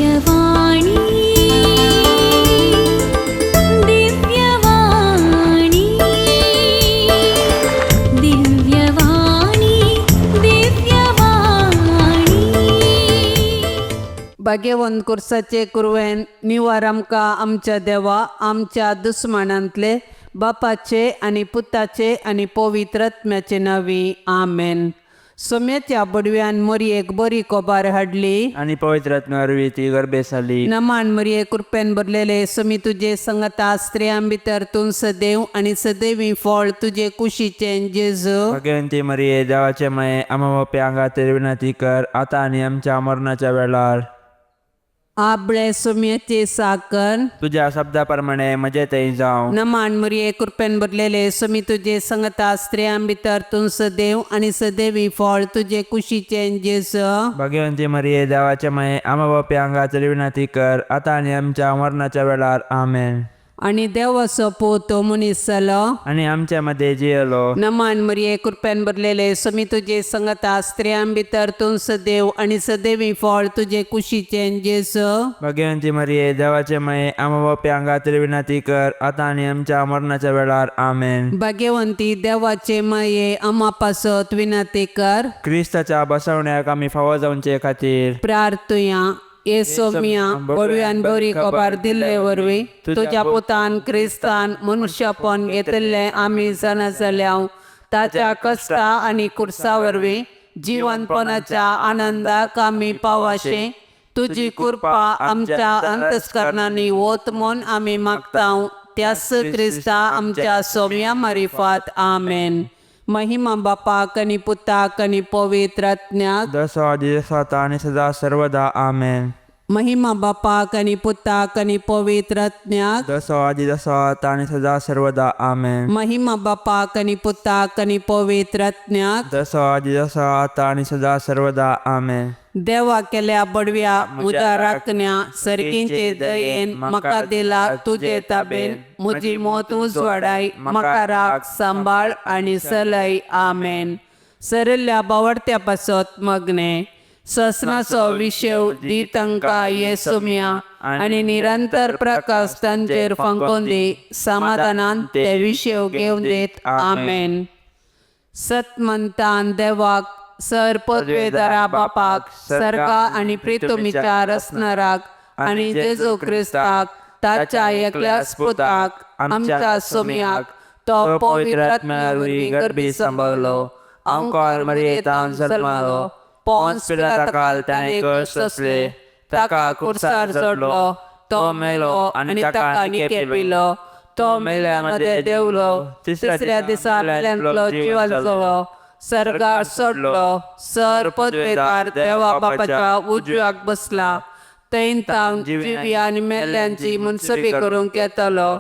दिव्यवाणी दिव्यवाणी दिव्यवाणी दिव्यवाणी. भाग्यवंत कुर्साचे कुरवेन निवार आमकां आमच्या देवा आमच्या दुस्मनांतले बापाचे आनी पुताचे आनी पवित्र आत्म्याचे नांवी आमेन. सोम्याच्या बडव्यान मरयेक बरी कोबार हाडली आणि पवित्र आत्म्यावरवी ती गर्भेस जाली. नमान मरये कृपेन भरलेले सोमी तुजे संगता स्त्रियां भितर तूं सदैव आनी सदैवी फळ तुजे कुशीचे जेजू. भाग्यवंती मरिये देवाचे माये आम्हा बापे आंगातेर विनंती कर आता आणि आमच्या मरणाच्या वेळार. आबळे सोम्याचे साकर तुझ्या शब्दा प्रमाणे मजे थंय जावं. नमान मरये कृपेन भरलेले सोमी तुजे संगता स्त्रियां भितर तूं सदैव आनी सदैवी फळ तुजे कुशीचे जेजू. भाग्यवंती मरिये देवाचे माये आम्हा बापे आंगातेर विनंती कर आता आणि आमच्या मरणाच्या वेळार आमेन. आनी देवाचो पूत मनीस जालो आणि आमच्या मध्ये जियलो. नमान मरये कृपेन भरलेले सोमी तुजे संगता स्त्रियां भितर तूं सदैव आनी सदैवी फळ तुजे कुशीचे जेजू. भाग्यवंती मरिये देवाचे माये आम्हा बापे आंगातेर विनंती कर आता आणि आमच्या मरणाच्या वेळार आमेन. भाग्यवंती देवाचे माये आम्हा पासत विनंती कर. क्रिस्ताच्या बसवण्याक आम्ही फावो जावचे खातीर प्रार्थुया. ये सोम्या बडव्यान बरी खबर दिल्ले वरवीं तुझ्या पुतान क्रिस्तान मनुष्यपण घेतले आमी जाणा जाल्याव ताच्या कष्टा आनी कुर्सा वरवीं जीवनपणाच्या आनंदाक आमी पावाशे तुजी कृपा आमच्या अंतस्करणांनी वत म्हूण आमी मागताव. त्यास क्रिस्ता आमच्या सोम्या मारिफात आमेन. महिमा बापाक आनी पुताक आनी पवित्र आत्म्याक जसो आदी जसो आता आणि सदा सर्वदा आमेन. महिमा बापाक आनी पुताक आनी पवित्र आत्म्याक जसो आदी जसो आता आणि सदा सर्वदा आमेन. महिमा बापाक आनी पुताक आनी पवित्र आत्म्याक जसो आदी जसो आता आणि सदा सर्वदा आमेन. देवा केल्या बडव्या मुदा राखण्या सर्गींचे दयेन म्हाका दिला तुजे ताबेन म्हजी मोत उजवाडाय म्हाका राख सांबाळ आनी सलय आमेन. सरल्या बावडत्या पासत मगने ससनाचो विशेव दी तांकां ये सोम्या आनी निरंतर प्रकाश तांचेर फंकोवन दी समाधानान ते विशेव घेवन देत आमेन. सतमंतान देवाक सर पदवेदारा बापाक सर्गा आनी प्रितुमीच्या रसनाराक आनी जेजू क्रिस्ताक ताच्या एकल्याच पुताक आमच्या सोम्याक तो पवित्र आत्म्यावरवी गर्भी सांबाळलो. अंकार मरयेंतान जल्मालो. पोंस पिलाताकाल ताणें कश्ट सोंसले. ताका कुर्सार चडलो. तो मेलो आनी ताका निकेपिलो. तो मेल्या मध्ये देवलो. तिसऱ्या दिसा मेल्यांतलो जिवंत जालो. सर्गार सोडलो. सर पदवेदार देवा बापाच्या उजव्याक बसला. थंय तांव जिवी आनी मेल्यांची मुनसबी करूंक येतलो.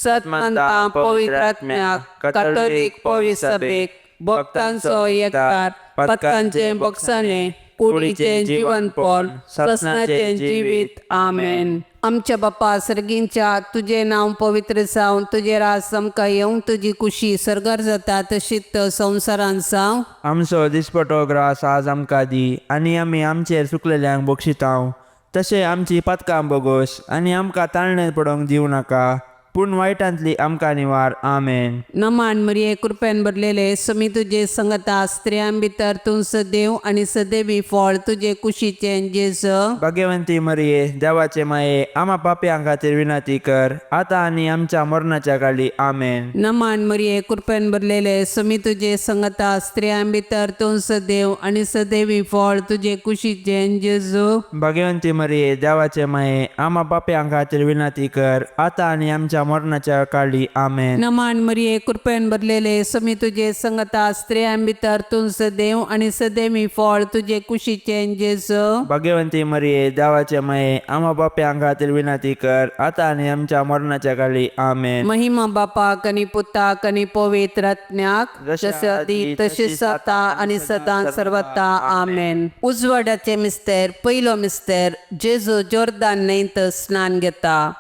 सतमंतां पवित्र आत्म्याक कातोलीक पवित्र सभेक भक्तांचो एककार पतकांचे बक्षाने कुडीचे जिवनपण ससनाचे जिवीत आमेन. आमच्या बापा सर्गींच्या तुझे नांव पवित्र जावन तुझे रास आमकां येवं तुजी कुशी सर्गार जाता तशीच संवसारान जावं. आमचो दिसपटो ग्रास आज आमकां दी आनी आमी आमचेर चुकलेल्यांक बक्षितांव. तशें आमची पथकां बोगोस आनी आमकां ताळणेंत पडोवंक दिवं नाका पूण वायटांतली आमकां निवार आमेन. नमान मरये कृपेन भरलेले सोमी तुजे संगता स्त्रियां भितर तूं सदैव आनी सदैवी फळ तुजे कुशीचे जेजू. भाग्यवंती मरिये देवाचे माये आम्हा पाप्यां खातीर विनंती कर आता आनी आमच्या मरणाच्या काळी आमेन. नमान मरये कृपेन भरलेले सोमी तुजे संगता स्त्रियां भितर तूं सदैव आनी सदैवी फळ तुजे कुशीचे जेजू. भाग्यवंती मरिये देवाचे माये आम्हा पाप्यां खातीर विनंती कर आता आनी आमच्या मरणाच्या काळी आमेन. नमान मरये कृपेन भरलेले सोमी तुजे संगता स्त्रियां भितर तूं सदैव आनी सदैवी फळ तुजे कुशीचे जेजू. भाग्यवंती मरिये देवाचे माये आम्हा पाप्यां खातीर विनंती कर आता आनी आमच्या मरणाच्या काळी आमेन. महिमा बापाक आनी पुताक आनी पवित्र आत्म्याक जशें आदी तशेंच आता आनी सदां सर्वदा आमेन. उजवाडाचे मिस्तेर पयलो मिस्तेर जेजू जोर्दान न्हंयत स्नान घेता.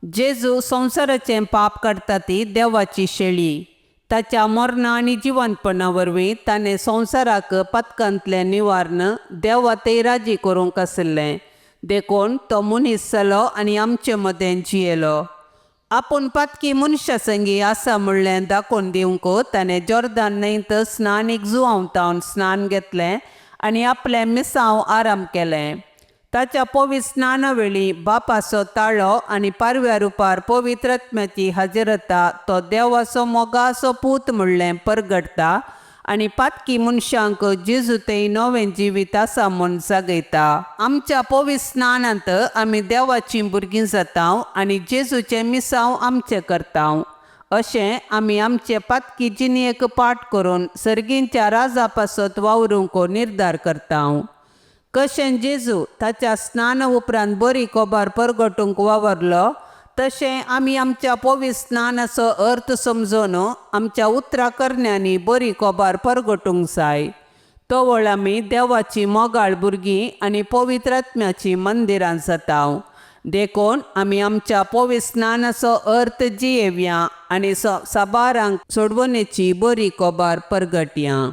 जेजू संवसाराचें पाप काडटा ती देवाची शेळी. ताच्या मरणा आनी जिवंतपणा वरवीं ताणें संवसाराक पथकांतलें निवारण देवा ते राजी करूंक आसलें. देखून तो मनीस जालो आनी आमचे मदें जियेलो. आपूण पातकी मनशा संगी आसा म्हणलें दाखोवन दिवंक ताणें जॉर्दान न्हंयत स्नानीक जुवांवतावन स्नान घेतलें आनी आपलें मिसांव आराम केलें. ताच्या पवित्र स्नाना वेळी बापाचो ताळो आनी पारव्या रुपार पवित्र आत्म्याची हाजिरता तो देवाचो मोगाचो पूत म्हणलें परगडटा आनी पातकी मनशांक जेजू तें नवें जिवीत आसा म्हूण जागयता. आमच्या पवित्र स्नानांत आमी देवाचीं भुरगीं जाता आनी जेजूचें मिसांव आमचें करता. अशें आमी आमचे पातकी जिणेक पाठ करून सर्गींच्या राजा पासत वावरूंक निर्धार करता. कशें जेजू ताच्या स्नाना उपरांत बरी कोबार परगटूंक वावरलो तशें आमी आमच्या पवित्र स्नानाचो अर्थ समजून आमच्या उतरां करण्यांनी बरी कोबार परगटूंक जाय. तोवळ आमी देवाची मोगाळ भुरगीं आनी पवित्र आत्म्याची मंदिरां जाता. देखून आमी आमच्या पवित्र स्नानाचो अर्थ जियेवया आनी साबारांक सोडवणेची बरी कोबार परगटया.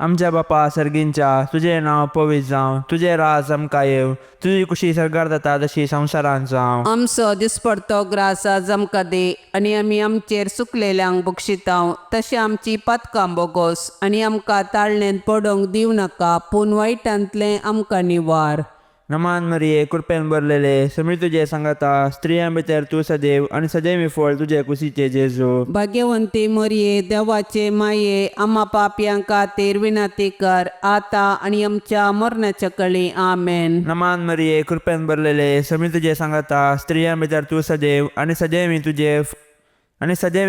आमच्या बापा सर्गींच्या तुजें नांव पवित्र जावं, तुजें राज आमकां येव, तुजी कुशी सरकार जाता तशी संवसारांत जावं. आमचो दिसपडतो ग्रास आज आमकां दे आनी आमी आमचेर चुकलेल्यांक बक्षिता तशें आमची पातकां बोगोस आनी आमकां ताळणेंत पडोवंक दिवं नाका पूण वायटांतलें आमकां निवार. नमान मरिये कृपेन भरलेले समीर तुजे सांगाता स्त्रियां भितर तूं सदैव आनी सदैवी फळ तुजे कुशीचे जेजू. भाग्यवंती मरिये देवाचे माये आम्हा पापयां खातीर विनंती कर आता आनी आमच्या मरणाच्या कळी आमेन. नमान मरिये कृपेन भरलेले समीर तुजे सांगाता स्त्रियां भितर तूं सदैव आनी सदैवी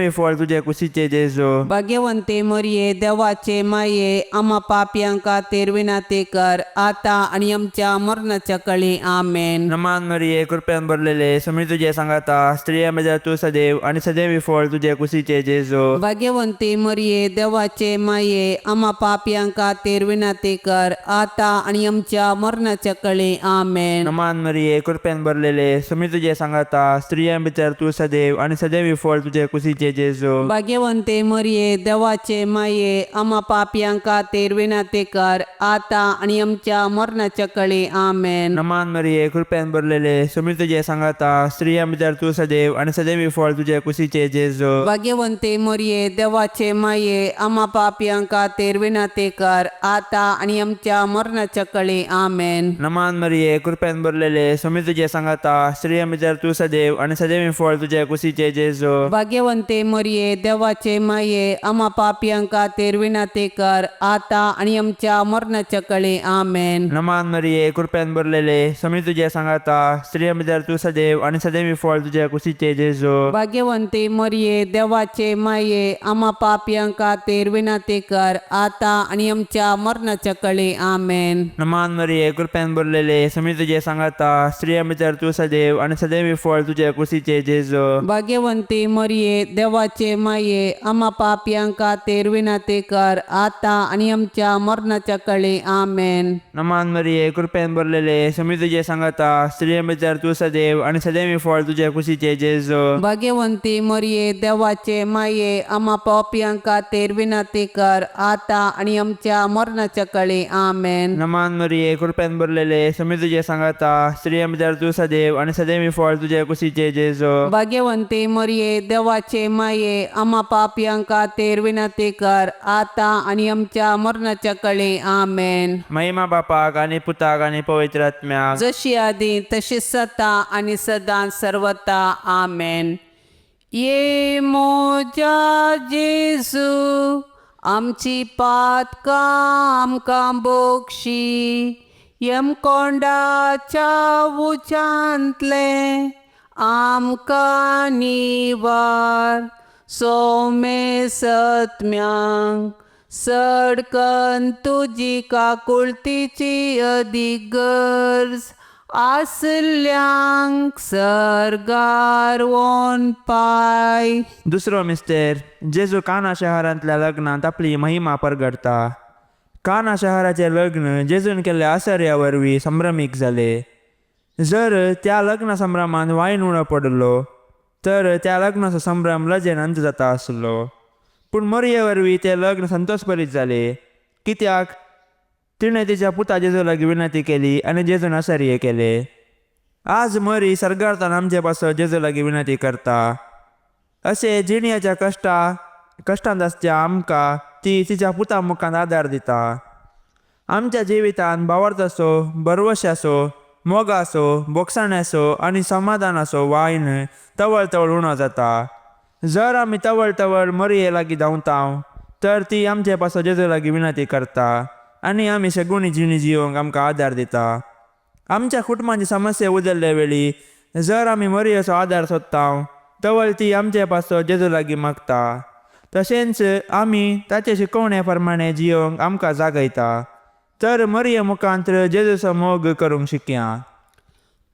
फळ तुजे कुशीचे जेजू. भाग्यवंती मरिये देवाचे माये आम्हा पापयां खातीर विनंती कर आता आनी आमच्या मरणाच्या कळी आमेन. नमान मरिये कृपेन भरलेले समीर तुजे सांगाता स्त्रियां भितर तूं सदैव आनी सदैवी फळ तुजे कुशीचे जेजू. भाग्यवंती मरिये देवाचे माये आम्हा पापयां खातीर विनंती कर आता आनी आमच्या मरणाच्या कळी आमेन. नमान मरिये कृपेन भरलेले समीर तुजे सांगाता स्त्रियां भितर तूं सदैव आनी सदैवी फळ तुजे कुशीचे जेजू. भाग्यवंते मरिये देवाचे माये आम्हा पापयां खातीर विनंती कर आता आनी आमच्या मरणाच्या कळी आमेन. नमान मरिये कृपेन भरलेले समीर तुजे सांगाता स्त्रियां भितर तूं सदैव आनी सदैवी फळ तुजे कुशीचे जेजू. भाग्यवंते मरिये देवाचे माये आम्हा पापयां खातीर विनंती कर आता आनी आमच्या मरणाच्या कळी आमेन. नमान मरिये कृपेन भरलेले समीर तुजे सांगाता स्त्रियां भितर तूं सदैव आनी सदैवी फळ तुजे कुशीचे जेजू. भाग्यवंते मरिये देवाचे माये आम्हा पापयां खातीर विनंती कर आता आनी आमच्या मरणाच्या कळी आमेन. नमान मरिये कृपेन भरलेले समीर तुजे सांगाता स्त्रियां भितर तूं सदैव आनी सदैवी फळ तुजे कुशीचे जेजू. भाग्यवंते मरिये देवाचे माये आम्हा पापयां खातीर विनंती कर आता आनी आमच्या मरणाच्या कळी आमेन. नमान मरिये कृपेन भरलेले समीर तुजे सांगाता स्त्रियां भितर तूं सदैव आनी सदैवी फळ तुजे कुशीचे जेजू. भाग्यवंती मरिये देवाचे माये आम्हा पापयां खातीर विनंती कर आता आनी आमच्या मरणाच्या कळी आमेन. नमान मरिये कृपेन भरलेले समीर तुजे सांगाता स्त्रियां भितर तूं सदैव आनी सदैवी फळ तुजे कुशीचे जेजू. भाग्यवंती मरिये देवाचे माये आम्हा पापयां खातीर विनंती कर आता आनी आमच्या मरणाच्या कळी आमेन. नमान मरिये कृपेन भरलेले समीर तुजे सांगाता स्त्रियां भितर तूं सदैव आनी सदैवी फळ तुजे कुशीचे जेजू. भाग्यवंती मरिये देवाचे माये आम्हा पापयां खातीर विनंती कर आता आनी आमच्या मरणाच्या कळी आमेन. महिमा बापाक आनी पुताक आनी पवित्र आत्म्याक जशी आदी तशीच सता आनी सदां सर्वता आमेन. ये मोजा जेजू आमची पातकां आमकां बोक्षी यम कोंडाच्या उंचांतले आमकां निवार सोमे सत्म्यांक सडकन तुजी काकुळतीची अदीक गरज आसल्यांक सरगार वोन पाय. दुसरो मिस्तेर जेजू काना शहरांतल्या लग्नांत आपली महिमा परगडता. काना शहराचें लग्न जेजून केल्ल्या आश्चर्या वरवीं संभ्रमीक जाले. जर त्या लग्न संभ्रमांत वायन उणो पडलो तर त्या लग्नाचो संभ्रम लजेन अंत जाता आसलो. पूण मरिये वरवीं तें लग्न संतोशभरीत जालें कित्याक तिणें तिच्या पुता जेजू लागीं विनंती केली आनी जेजून आश्चर्य केलें. आज मरी सरगारतान आमचे पासो जेजू लागीं विनंती करता. अशे जिणयाच्या कश्टांत आसच्या आमकां ती तिच्या पुता मुखांत आदार दिता. आमच्या जिवितांत बावर्त असो, बरवश असो, मोग असो, बोगसाणे असो आनी समाधान असो वायन तवळ तवळ उणो जाता. जर आमी तवळ तवळ मरये लागीं धांवताव तर ती आमचे पासो जेजू लागीं विनंती करता आनी आमी सगुणी जिणी जिवंक आमकां आदार दिता. आमच्या कुटुंबाची समस्या उदेल्ले वेळी जर आमी मरयेचो आदार सोदताव तवळ ती आमचे पासो जेजू लागीं मागता. तशेंच आमी ताचे शिकवणे प्रमाणे जिवंक आमकां जागयता. तर मरये मुखांत्र जेजूचो मोग करूंक शिकया.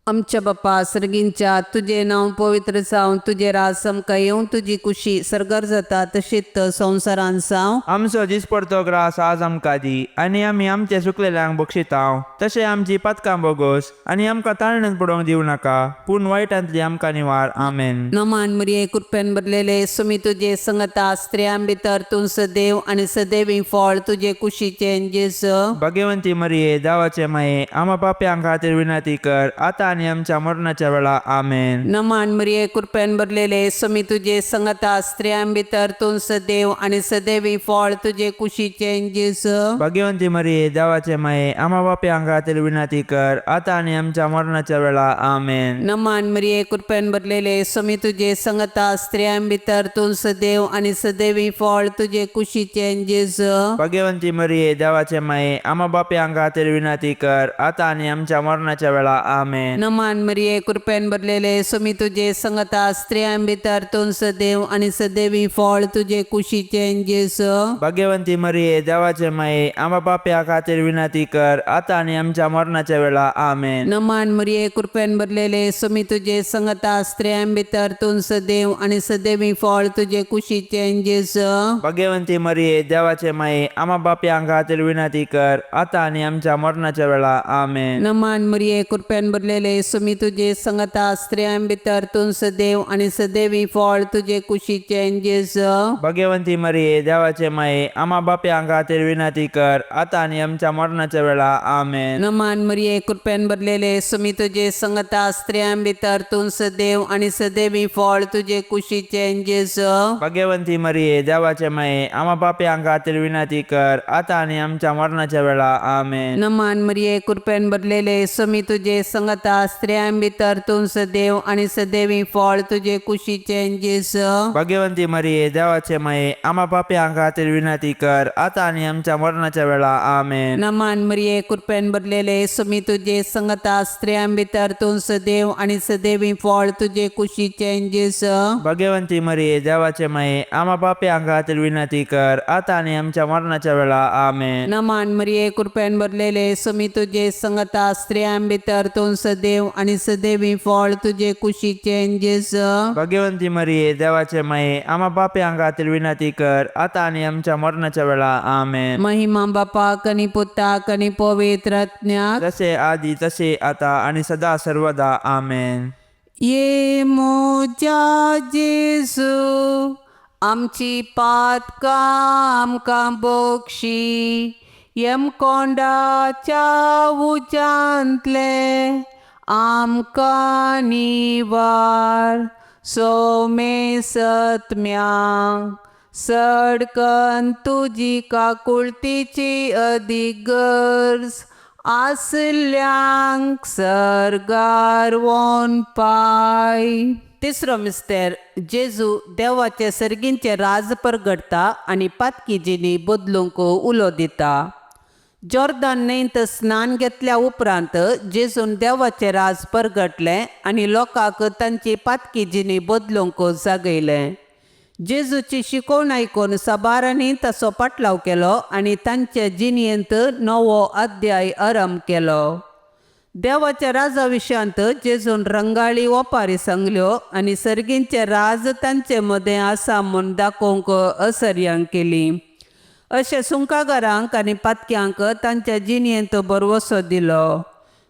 आमच्या बापा सर्गींच्या तुझे नांव पवित्र जावं, तुझे राज आमकां येवं, तुजी कुशी सरगर जाता तशीच संवसारान जावं. आमचो दिसपडतो ग्रास आज आमकां दी आनी आमी आमचे सुकलेल्यांक बक्षिताव. तशें आमची पातकां बोगोस आनी आमकां ताळणेंत पडोवंक दिवं नाका, पूण वायटांतली आमकां निवार. आमेन. नमान मरिये कृपेन भरलेले सुमी तुझे संगता स्त्रियां भितर तूं सदैव आनी सदैवी फळ तुझे कुशीचे जेजू. भाग्यवंती मरिये देवाचे माये, आम्हा पाप्यां खातीर विनंती कर, आतां आनी आमच्या मरणाच्या वेळा. आमेन. नमान मरिये कृपेन भरलेले सुमी तुझे संगता स्त्रियां भितर तूं सदैव आनी सदैवी फळ तुझे कुशीचे जेजू. भाग्यवंती मरिये देवाचे माये, आम्हा पाप्यां खातीर विनंती कर, आतां आनी आमच्या मरणाच्या वेळा. आमेन. नमान मरिये कृपेन भरलेले सुमी तुझे संगता स्त्रियां भितर तूं सदैव आनी सदैवी फळ तुझे कुशीचे जेजू. भाग्यवंती मरिये देवाचे माये, आम्हा पाप्यां खातीर विनंती कर, आतां आनी आमच्या मरणाच्या वेळा. आमेन. नमान मरिये कृपेन भरलेले सुमी तुझे संगता स्त्रियां भितर तूं सदैव आनी सदैवी फळ तुझे कुशीचे जेजू. भाग्यवंती मरिये देवाचे माये, आम्हा पाप्यां खातीर विनंती कर, आतां आनी आमच्या मरणाच्या वेळा. आमेन. नमान मरिये कृपेन भरलेले सुमी तुझे संगता स्त्रियां भितर तूं सदैव आनी सदैवी फळ तुझे कुशीचे जेजू. भाग्यवंती मरिये देवाचे माये, आम्हा पाप्यां खातीर विनंती कर, आतां आनी आमच्या मरणाच्या वेळा. आमेन. नमान मरिये कृपेन भरलेले सुमी तुझे संगता स्त्रियां भितर तूं सदैव आनी सदैवी फळ तुझे कुशीचे जेजू. भाग्यवंती मरिये देवाचे माये, आम्हा पाप्यां खातीर विनंती कर, आतां आनी आमच्या मरणाच्या वेळा. आमेन. नमान मरिये कृपेन भरलेले सुमी तुझे संगता स्त्रियां भितर तूं सदैव आनी सदैवी फळ तुझे कुशीचे जेजू. भाग्यवंती मरिये देवाचे माये, आम्हा पाप्यां खातीर विनंती कर, आतां आनी आमच्या मरणाच्या वेळा. आमेन. नमान मरिये कृपेन भरलेले सुमी तुझे संगता स्त्रियां भितर तूं सदैव आनी सदैवी फळ तुझे कुशीचे जेजू. भाग्यवंती मरिये देवाचे माये, आम्हा पाप्यां खातीर विनंती कर, आतां आनी आमच्या मरणाच्या वेळा. आमेन. नमान मरिये कृपेन भरलेले सुमी तुझे संगता स्त्रियां भितर तूं सदैव आनी सदैवी फळ तुझे कुशीचे जेजू. भाग्यवंती मरिये देवाचे माये, आम्हा पाप्यां खातीर विनंती कर, आतां आनी आमच्या मरणाच्या वेळा. आमेन. नमान मरिये कृपेन भरलेले सुमी तुझे संगता स्त्रियां भितर तूं सदैव आनी सदैवी फळ तुझे कुशीचे जेजू. भाग्यवंती मरिये देवाचे माये, आम्हा पाप्यां खातीर विनंती कर, आतां आनी आमच्या मरणाच्या वेळा. आमेन. महिमा बापाक आनी पुताक आनी पवित्र आत्म्याक जसे आदी तसे आता आणि सदा सर्वदा. आमेन. ये मोजा जेजू आमची पातकां आमकां बक्षी, यम कोंडाच्या उजांतले आमकां निवार. सोमे सत्म्यांक सडकन तुजी काकुळतीची अदीक गरज, आसल्यांक सरगार वोन पाय. तिसरो मिस्तेर जेजू देवाचे सर्गींचे राज परगडता आनी पातकी जिणी बदलूंक उलो दिता. जॉर्दान न्हंयेंत स्नान घेतल्या उपरांत जेजून देवाचे राज परगटलें आनी लोकांक तांची पातकी जिणी बदलूंक जागयलें. जेजूची शिकवण आयकून साबारांनी ताचो पाटलाव केलो आनी तांच्या जिणयेंत नवो अध्याय आरंभ केलो. देवाच्या राजा विशयांत जेजून रंगाळी ओपारी सांगल्यो आनी सर्गींचे राज तांचे मदें आसा म्हूण दाखोवंक असर्यांक केली. अशें सुंकागारांक आनी पातक्यांक तांच्या जिणयेंत बरवसो दिलो.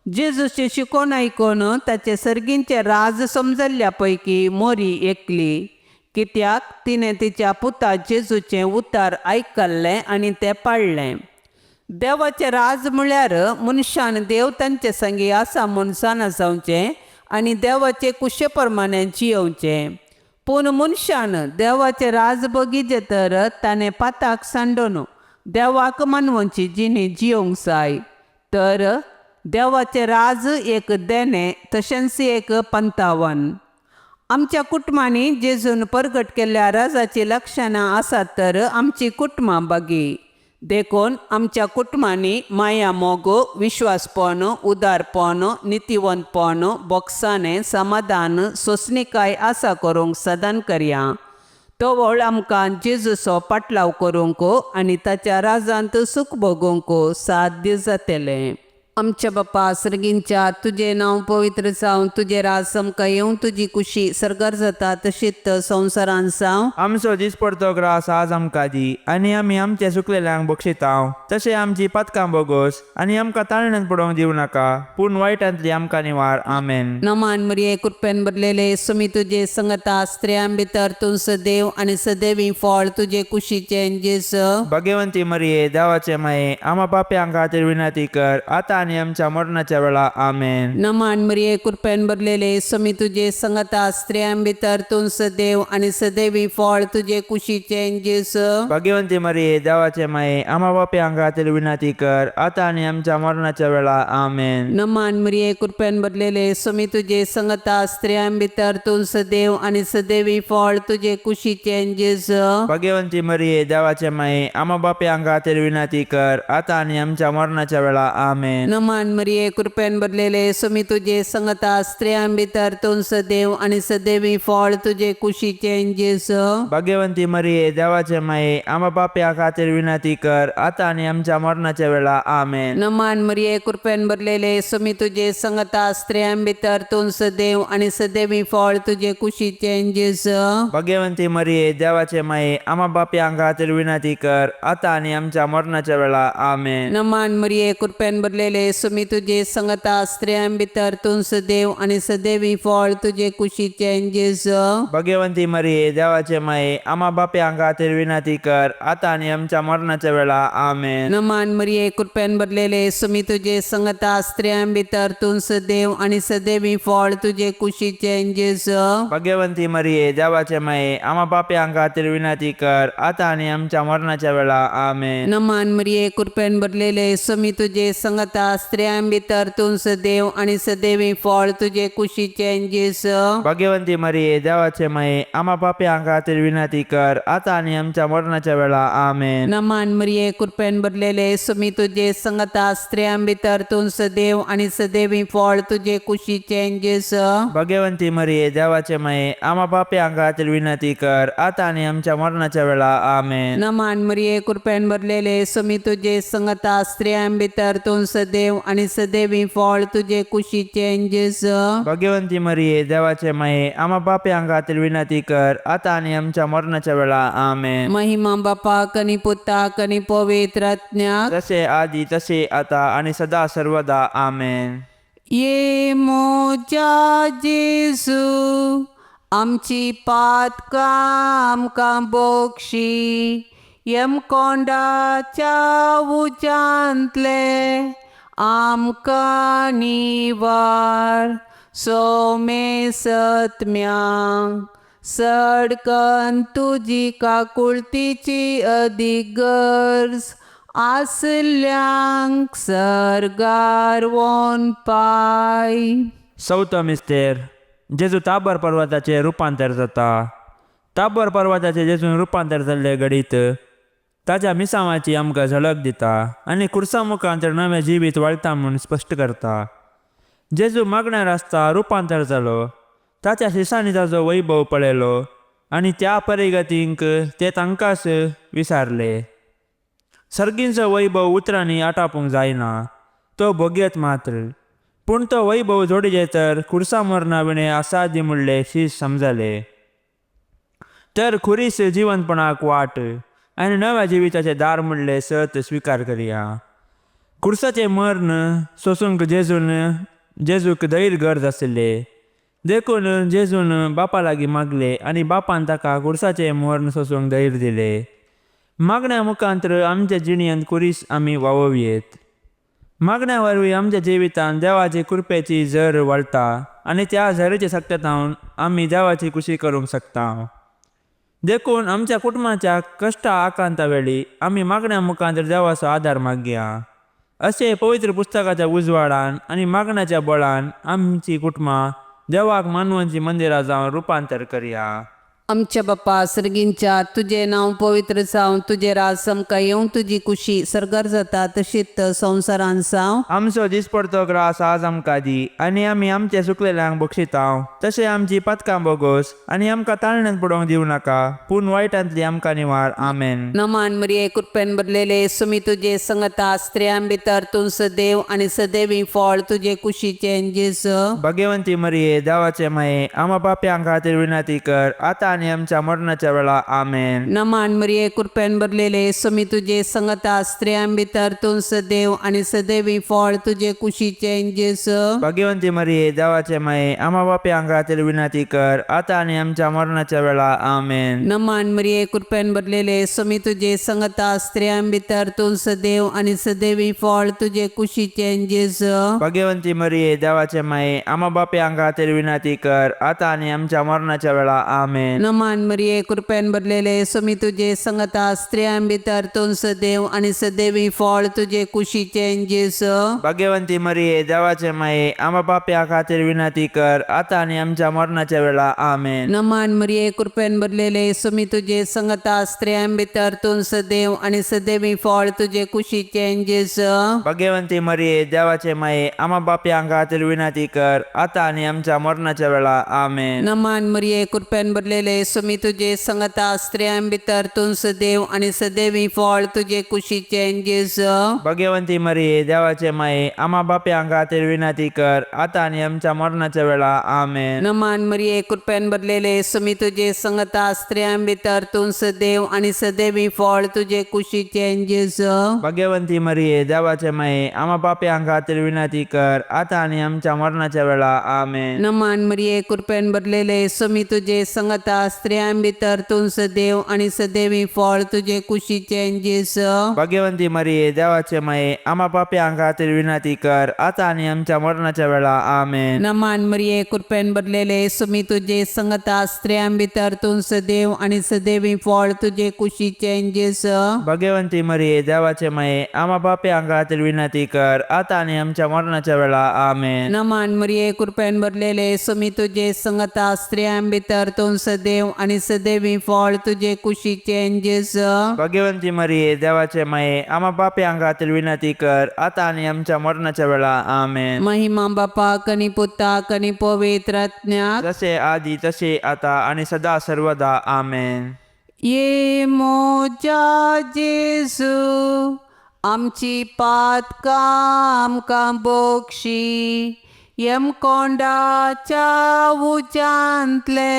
जेजूची शिकवण आयकून ताचे सर्गींचे राज समजल्ल्या पैकी मोरी एकली, कित्याक तिणें तिच्या पुता जेजूचें उतार आयकल्लें आनी तें पाळ्ळें. देवाचें राज म्हळ्यार मनशान देव तांचे संगी आसा म्हूण जाणा जावचें आनी देवाचे कुशे प्रमाणे जियोवचें. पूण मनशान देवाचे राज बगीचे तर ताणें पाताक सांडून देवाक मानवची जिणी जियोंक जाय. तर देवाचे राज एक देणे तशेंच एक पंतावन. आमच्या कुटुंबांनी जेजून परगट केल्ल्या राजाची लक्षणां आसात तर आमची कुटुंबां बागी. देखून आमच्या कुटुंबांनी माया मोग, विश्वासपण, उदारपण, नितीवंतपण, बोगसाणें, समाधान, सोंसणीकाय आसा करूंक सदान करया. तो व्हळ आमकां जेजूचो पाटलाव करूंक आनी ताच्या राजांत सुख भोगूंक साध्य जातलें. आमच्या बापा सर्गींच्या, तुजें नांव पवित्र जावं, तुजें राज आमकां येवं, तुजी कुशी सर्गार जाता तशीच संवसारांत जावं. आमचो दिसपडतो ग्रास आज आमकां दी, आनी आमी आमचे सुकलेल्यांक बक्षितांव. तशें आमची पातकां बोगोस आनी आमकां ताळण्यांत पडोवंक दिवं नाका, पूण वायटांतली आमकां निवार. आमेन. नमान मरिये कृपेन भरलेले सुमी तुजे संगता स्त्रियां भितर तूं सदैव आनी सदैवी फळ तुजे कुशीचें जेजू. भाग्यवंती मरिये देवाचे माये, आम्हा पाप्यांक खातीर विनंती कर, आतां आनी आमच्या मरणाच्या वेळा. आमेन. नमान मरिये कृपेन भरलेले सुमी तुजे संगता स्त्रियां भितर तूं सदैव आनी सदैवी फळ तुजे कुशीचें जेजू. भाग्यवंती मरिये देवाचे माये, आम्हा पाप्यांक खातीर विनंती कर, आतां आनी आमच्या मरणाच्या वेळा. आमेन. नमान मरिये कृपेन भरलेले सुमी तुजे संगता स्त्रियां भितर तूं सदैव आनी सदैवी फळ तुजे कुशीचें जेजू. भाग्यवंती मरिये देवाचे माये, आम्हा पाप्यांक खातीर विनंती कर, आतां आनी आमच्या मरणाच्या वेळा. आमेन. नमान मरिये कृपेन भरलेले सुमी तुजे संगता स्त्रियां भितर तूं सदैव आनी सदैवी फळ तुजे कुशीचें जेजू. भाग्यवंती मरिये देवाचे माये, आम्हा पाप्यांक खातीर विनंती कर, आतां आनी आमच्या मरणाच्या वेळा. आमेन. नमान मरिये कृपेन भरलेले सुमी तुजे संगता स्त्रियां भितर तूं सदैव आनी सदैवी फळ तुजे कुशीचें जेजू. भाग्यवंती मरिये देवाचे माये, आम्हा पाप्यांक खातीर विनंती कर, आतां आनी आमच्या मरणाच्या वेळा. आमेन. नमान मरिये कृपेन भरलेले सुमी तुजे संगता स्त्रियां भितर तूं सदैव आनी सदैवी फळ तुजे कुशीचें जेजू. भाग्यवंती मरिये देवाचे माये, आम्हा पाप्यांक खातीर विनंती कर, आतां आनी आमच्या मरणाच्या वेळा. आमेन. नमान मरिये कृपेन भरलेले सुमी तुजे संगता स्त्रियां भितर तूं सदैव आनी सदैवी फळ तुजे कुशीचें जेजू. भाग्यवंती मरिये देवाचे माये, आम्हा पाप्यांक खातीर विनंती कर, आतां आनी आमच्या मरणाच्या वेळा. आमेन. नमान मरिये कृपेन भरलेले सुमी तुजे संगता स्त्रियां भितर तूं सदैव आनी सदैवी फळ तुजे कुशीचें जेजू. भाग्यवंती मरिये देवाचे माये, आम्हा पाप्यांक खातीर विनंती कर, आतां आनी आमच्या मरणाच्या वेळा. आमेन. नमान मरिये कृपेन भरलेले सुमी तुजे संगता स्त्रियां भितर तूं सदैव आनी सदैवी फळ तुजे कुशीचें जेजू. भाग्यवंती मरिये देवाचे माये, आम्हा पाप्यांक खातीर विनंती कर, आतां आनी आमच्या मरणाच्या वेळा. आमेन. नमान मरिये कृपेन भरलेले सुमी तुजे संगता स्त्रियां भितर तूं सदैव आनी सदैवी फळ तुजे कुशीचें जेजू. भाग्यवंती मरिये देवाचे माये, आम्हा पाप्यांक खातीर विनंती कर, आतां आनी आमच्या मरणाच्या वेळा. आमेन. महिमा बापाक आनी पुताक आनी पवित्र आत्म्याक जसे आदी तसे आता आणि सदा सर्वदा. आमेन. ये मोजा जेजू आमची पातकां आमकां बोगशी, यम कोंडाच्या उजांतले आमकां निवार. सोमे सत्म्यांक सडकन तुजी काकुळतीची अदीक गरज, आसल्यांक सर्गार वोन पाय. चवथो मिस्तेर, जेजू ताबर पर्वताचे रुपांतर जाता. ताबर पर्वताचे जेजून रुपांतर जाल्ले घडीत ताच्या मिसावाची आमकां झलक दिता आनी खुर्सा मुखांतर नवें जिवीत वाळटा म्हूण स्पश्ट करता. जेजू मागण्यार आसता रुपांतर जालो, ताच्या शिसांनी ताचो वैभव पळयलो आनी त्या परिगतींक ते तांकांच विसारले. सर्गींचो वैभव उतरांनी आटापूंक जायना, तो भोग्यत मात्र, पूण तो वैभव जोडिजे तर खुर्सा मरणा विणे असाध्य म्हणले शीस समजले. तर खुरीस जिवंतपणाक वाट आनी नव्या जिविताचे दार म्हणले सत स्विकार करिया. खुर्साचे मरण सोसूंक जेजूक धैर्य गरज आसले. देखून जेजून बापा लागीं मागले आनी बापान ताका खुर्साचे मरण सोसूंक धैर्य दिले. मागण्या मुखांतर आमच्या जिणयेंत खुरीस आमी वावोवयेत. मागण्या वरवीं आमच्या जिवितांत देवाची कृपेची झर वळटा आनी त्या झरीच्या सत्यातावन आमी देवाची खुशी करूंक शकता. देखून आमच्या कुटुंबाच्या कश्टा आकांता वेळी आमी मागण्या मुखांतर देवाचो आदार मागया. अशे पवित्र पुस्तकाच्या उजवाडान आनी मागण्याच्या बळान आमची कुटुंबां देवाक मानवांची मंदिरां जावन रुपांतर करया. आमच्या बाप्पा सर्गींच्या तुझे नाव पवित्र जावं, तुझे राज समका येवं, तुझी खुशी सरकार जाता तशीच संवसारान जावं. आमचो दिसपडतो ग्रास आज आमकां दी आनी आमी आमचे सुकलेल्यांक बक्षितांव. तशें आमची पथकां बोगोस आनी आमकां ताळण्यांत पडोवंक दिवं नाका, पूण वायटांतली आमकां निवार. आमेन. नमान मरिये कृपेन भरलेले सुमी तुझे संगता स्त्रियां भितर तूं सदैव आनी सदैवी फळ तुझे कुशीचे जेजू. भाग्यवंती मरिये देवाचे माये, आम्हा पाप्यांक खातीर विनंती कर, आता आनी आमच्या मरणाच्या वेळा. आमेन. नमान मरिये कृपेन भरलेले सुमी तुझे संगता स्त्रियां भितर तूं सदैव आनी सदैवी फळ तुझे कुशीचे जेजू. भाग्यवंती मरिये देवाचे माये, आम्हा पाप्यांक खातीर विनंती कर, आता आनी आमच्या मरणाच्या वेळा. आमेन. नमान मरिये कृपेन भरलेले सुमी तुझे संगता स्त्रियां भितर तूं सदैव आनी सदैवी फळ तुझे कुशीचे जेजू. भाग्यवंती मरिये देवाचे माये, आम्हा पाप्यांक खातीर विनंती कर, आता आनी आमच्या मरणाच्या वेळा. आमेन. नमान मरिये कृपेन भरलेले सुमी तुझे संगता स्त्रियां भितर तूं सदैव आनी सदैवी फळ तुझे कुशीचे जेजू. भाग्यवंती मरिये देवाचे माये, आम्हा पाप्यांक खातीर विनंती कर, आता आनी आमच्या मरणाच्या वेळा. आमेन. नमान मरिये कृपेन भरलेले सुमी तुझे संगता स्त्रियां भितर तूं सदैव आनी सदैवी फळ तुझे कुशीचे जेजू. भाग्यवंती मरिये देवाचे माये, आम्हा पाप्यांक खातीर विनंती कर, आता आनी आमच्या मरणाच्या वेळा. आमेन. नमान मरिये कृपेन भरलेले सुमी तुझे संगता स्त्रियां भितर तूं सदैव आनी सदैवी फळ तुझे कुशीचे जेजू. भाग्यवंती मरिये देवाचे माये, आम्हा पाप्यांक खातीर विनंती कर, आता आनी आमच्या मरणाच्या वेळा. आमेन. नमान मरिये कृपेन भरलेले सुमी तुझे संगता स्त्रियां भितर तूं सदैव आनी सदैवी फळ तुझे कुशीचे जेजू. भाग्यवंती मरिये देवाचे माये, आम्हा पाप्यांक खातीर विनंती कर, आता आनी आमच्या मरणाच्या वेळा. आमेन. नमान मरिये कृपेन भरलेले सुमी तुझे संगता स्त्रियां भितर तूं सदैव आनी सदैवी फळ तुझे कुशीचे जेजू. भाग्यवंती मरिये देवाचे माये, आम्हा पाप्यांक खातीर विनंती कर, आता आनी आमच्या मरणाच्या वेळा. आमेन. नमान मरिये कृपेन भरलेले सुमी तुझे संगता स्त्रियां भितर तूं सदैव आनी सदैवी फळ तुझे कुशीचे जेजू. भाग्यवंती मरिये देवाचे माये, आम्हा पाप्यांक खातीर विनंती कर, आता आनी आमच्या मरणाच्या वेळा. आमेन. नमान मरिये कृपेन भरलेले सुमी तुझे संगता स्त्रियां भितर तूं सदैव आनी सदैवी फळ तुझे कुशीचे जेजू. भाग्यवंती मरिये देवाचे माये, आम्हा पाप्यांक खातीर विनंती कर, आता आनी आमच्या मरणाच्या वेळा. आमेन. महिमा बापाक आनी पुताक आनी पवित्र आत्म्याक जसे आदी तसे आता आणि सदा सर्वदा. आमेन. ये मोजा जेजू आमची पातकां आमकां बोक्षी, यम कोंडाच्या उज्यांतले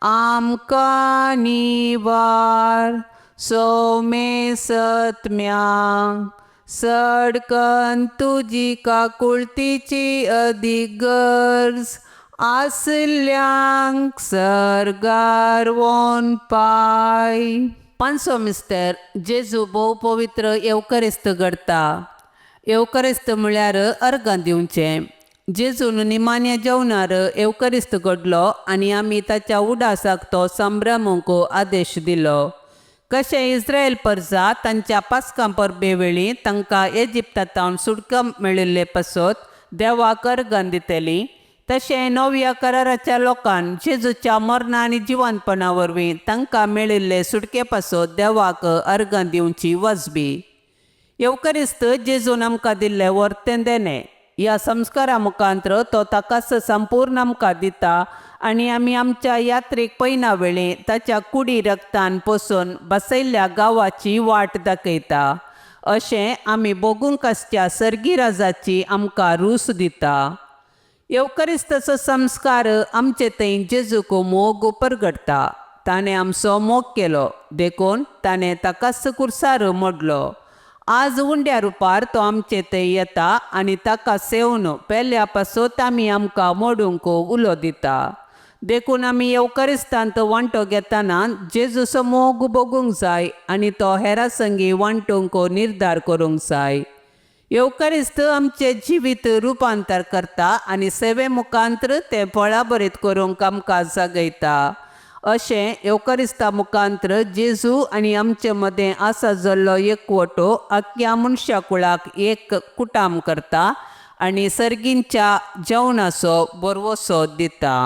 आमकां निवार. सोमे सत्म्यांक सडकन तुजी काकुळतीची अदीक गरज, आसल्यांक सरगार वोन पाय. पांचवो मिस्टर जेजू भोव पवित्र येवकरिस्त घडता. येवकरिस्त म्हळ्यार अर्गां दिवचें. जेजून निमान्या जेवणार येवकरिस्त घडलो आनी आमी ताच्या उडासाक तो संभ्रमूंक आदेश दिलो. कशें इस्रायल परजा तांच्या पास्कां परबे वेळी तांकां इजिप्तांत सुटका मेळिल्ले पासत देवाक अर्गां दितलीं, तशें नव्या कराराच्या लोकांन जेजूच्या मरणा आनी जिवंतपणा वरवीं तांकां मेळिल्ले सुटके पासत देवाक अर्गां दिवची वजबी. येवकरिस्त जेजून आमकां दिल्लें वर्तें देणें. ह्या संस्कारा मुखांत्र तो ताकाच संपूर्ण आमकां दिता आनी आमी आमच्या यात्रेक पैना वेळी ताच्या कुडी रक्तान पोसून बसयल्ल्या गांवाची वाट दाखयता. अशें आमी बोगूंक आसच्या सर्गी राजाची आमकां रूस दिता. येवकरिस्ताचो संस्कार आमचे थंय जेजूक मोग परगडटा. ताणें आमचो मोग केलो, देखून ताणें ताकाच कुर्सार मोडलो. आज उंड्या रुपार तो आमचे थंय येता आनी ताका सेवन पेल्या पासत आमी आमकां मोडूंक उलो दिता. देखून आमी येवकरिस्तांत वांटो घेतना जेजूचो मोग बगूंक जाय आनी तो हेरां संगी वांटूंक निर्धार करूंक जाय. येवकारिस्त आमचे जिवीत रुपांतर करता आनी सेवे मुखांतर ते फळां बरीत करूंक आमकां जागयता. अशें येवकारिस्ता मुखांतर जेजू आनी आमचे मदें आसा जाल्लो एकवटो आख्या मनशा कुळाक एक कुटाम करता आनी सर्गींच्या जेवणाचो बरवसो दिता.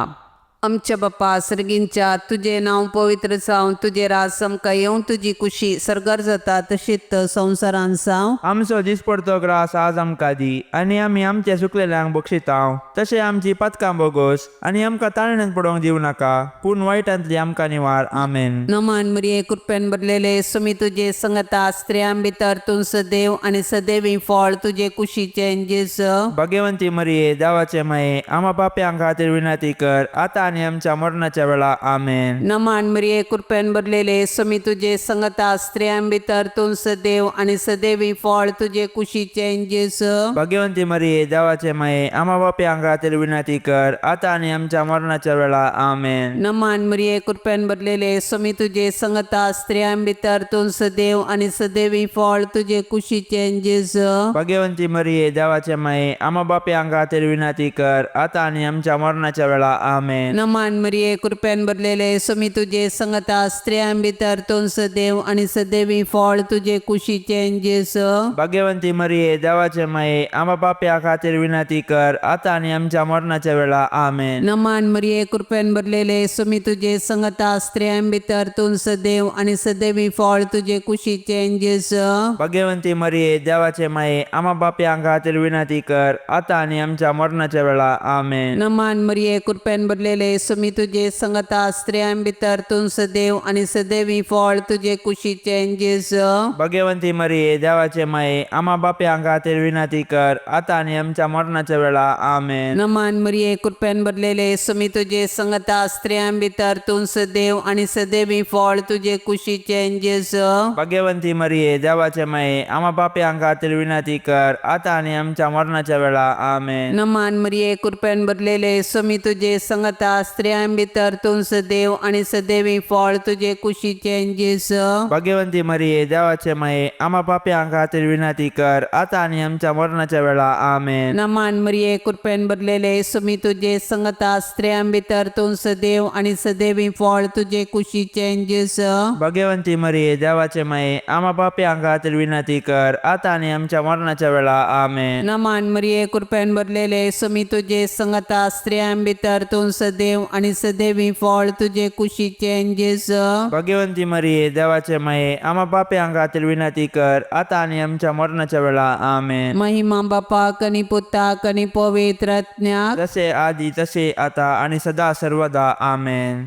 आमच्या बापा सर्गींच्या तुजें नांव पवित्र जावं, तुजें राज आमकां येवं, तुजी कुशी सर्गार जाता तशीच संवसारान जावं. आमचो दिसपडतो ग्रास आज आमकां दी आनी आमी आमच्या सुकलेल्यांक बक्षितांव. तशें आमची पातकां बोगोस आनी आमकां ताळणेंत पडोवंक दिवं नाका, पूण वायटांतली आमकां निवार. आमेन. नमान मरिये कृपेन भरलेले सुमी तुजे संगता स्त्रियां भितर तूं सदैव आनी सदैवी फळ तुजे कुशीचें जेजू. भाग्यवंती मरिये देवाचे माये, आम्हा पाप्यांक खातीर विनंती कर, आतां आनी आमच्या मरणाच्या वेळा. आमेन. नमान मरिये कृपेन भरलेले सुमी तुजे संगता स्त्रियां भितर तूं सदैव आनी सदैवी फळ तुजे कुशीचें जेजू. भाग्यवंती मरिये देवाचे माये, आम्हा पाप्यांक खातीर विनंती कर, आतां आनी आमच्या मरणाच्या वेळा. आमेन. नमान मरिये कृपेन भरलेले सुमी तुजे संगता स्त्रियां भितर तूं सदैव आनी सदैवी फळ तुजे कुशीचें जेजू. भाग्यवंती मरिये देवाचे माये, आम्हा पाप्यांक खातीर विनंती कर, आतां आनी आमच्या मरणाच्या वेळा. आमेन. नमान मरिये कृपेन भरलेले सुमी तुजे संगता स्त्रियां भितर तूं सदैव आनी सदैवी फळ तुजे कुशीचें जेजू. भाग्यवंती मरिये देवाचे माये, आम्हा पाप्यांक खातीर विनंती कर, आतां आनी आमच्या मरणाच्या वेळा. आमेन. नमान मरिये कृपेन भरलेले सुमी तुजे संगता स्त्रियां भितर तूं सदैव आनी सदैवी फळ तुजे कुशीचें जेजू. भाग्यवंती मरिये देवाचे माये, आम्हा पाप्यांक खातीर विनंती कर, आतां आनी आमच्या मरणाच्या वेळा. आमेन. नमान मरिये कृपेन भरलेले सुमी तुजे संगता स्त्रियां भितर तूं सदैव आनी सदैवी फळ तुजे कुशीचें जेजू. भाग्यवंती मरिये देवाचे माये, आम्हा पाप्यांक खातीर विनंती कर, आतां आनी आमच्या मरणाच्या वेळा. आमेन. नमान मरिये कृपेन भरलेले सुमी तुजे संगता स्त्रियां भितर तूं सदैव आनी सदैवी फळ तुजे कुशीचें जेजू. भाग्यवंती मरिये देवाचे माये, आम्हा पाप्यांक खातीर विनंती कर, आतां आनी आमच्या मरणाच्या वेळा. आमेन. नमान मरिये कृपेन भरलेले सुमी तुजे संगता स्त्रियां भितर तूं सदैव आनी सदैवी फळ तुजे कुशीचें जेजू. भाग्यवंती मरिये देवाचे माये, आम्हा पाप्यांक खातीर विनंती कर, आतां आनी आमच्या मरणाच्या वेळा. आमेन. नमान मरिये कृपेन भरलेले सुमी तुजे संगता स्त्रियां भितर तूं सदैव आनी सदैवी फळ तुजे कुशीचें जेजू. भाग्यवंती मरिये देवाचे माये, आम्हा पाप्यांक खातीर विनंती कर, आतां आनी आमच्या मरणाच्या वेळा. आमेन. नमान मरिये कृपेन भरलेले सुमी तुजे संगता स्त्रियां भितर तूं सदैव आनी सदैवी फळ तुजे कुशीचें जेजू. भाग्यवंती मरिये देवाचे माये, आम्हा पाप्यांक खातीर विनंती कर, आतां आनी आमच्या मरणाच्या वेळा. आमेन. महिमा बापाक आनी पुताक आनी पवित्र आत्म्याक जसे आदी तसे आता आणि सदा सर्वदा. आमेन.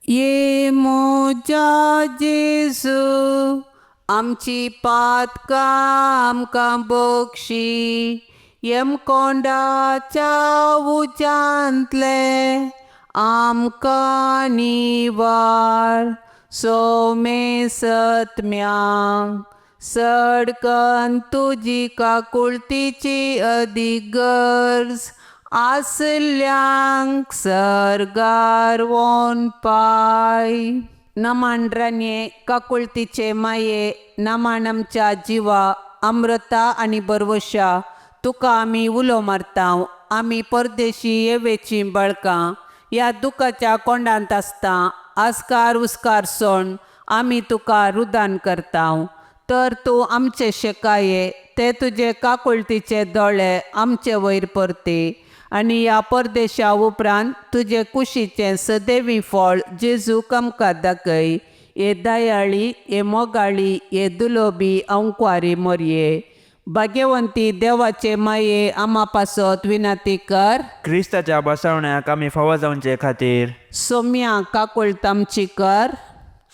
ये मोजा जेजू आमची पातकां आमकां बक्षी, यमकोंडाच्या उज्यांतले आमकां निवार. सोमे सत्म्यांक सडकन तुजी काकुळतीची अधिगर्ज, आसल्यांक सर्गार वोन पाय. नमांड्रान्ये काकुळतीचे माये, नमान आमच्या जिवा अमृता आनी बरवशा तुका आमी उलो मारतांव. आमी परदेशी येवेची बळकां ह्या दुखाच्या कोंडांत आसता. आस्कार उस्कार सोण आमी तुका रुदान करतांव. तर तूं आमचे शेकाये ते तुजे काकुळतीचे दोळे आमचे वयर परते आनी ह्या परदेशा उपरांत तुजे कुशीचें सदैवी फळ जेजूक आमकां दाखय. ये दयाळी, ये मोगाळी, ये दुलोबी अंकवारी मरये. भाग्यवंती देवाचे माये, आम्हा पासत विनंती कर. क्रिस्ताच्या बसवण्याक आमी फावो जावचे खातीर सोम्या काकुळतामची कर.